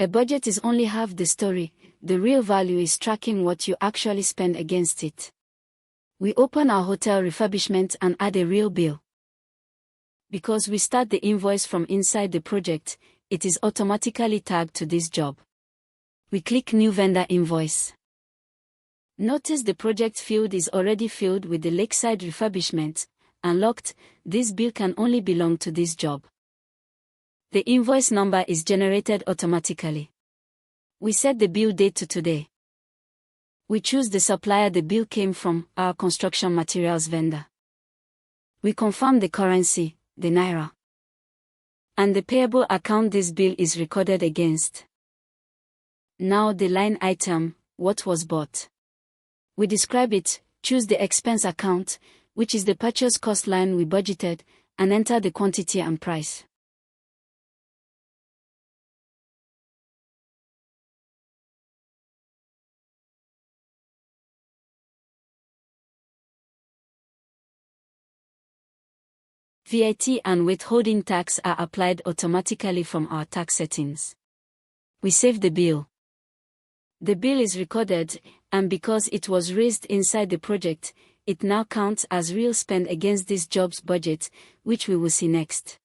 A budget is only half the story, the real value is tracking what you actually spend against it. We open our hotel refurbishment and add a real bill. Because we start the invoice from inside the project, it is automatically tagged to this job. We click New Vendor Invoice. Notice the project field is already filled with the lakeside refurbishment, unlocked. This bill can only belong to this job. The invoice number is generated automatically. We set the bill date to today. We choose the supplier the bill came from, our construction materials vendor. We confirm the currency, the Naira, and the payable account this bill is recorded against. Now the line item, what was bought. We describe it, choose the expense account, which is the purchase cost line we budgeted, and enter the quantity and price. VAT and withholding tax are applied automatically from our tax settings. We save the bill. The bill is recorded, and because it was raised inside the project, it now counts as real spend against this job's budget, which we will see next.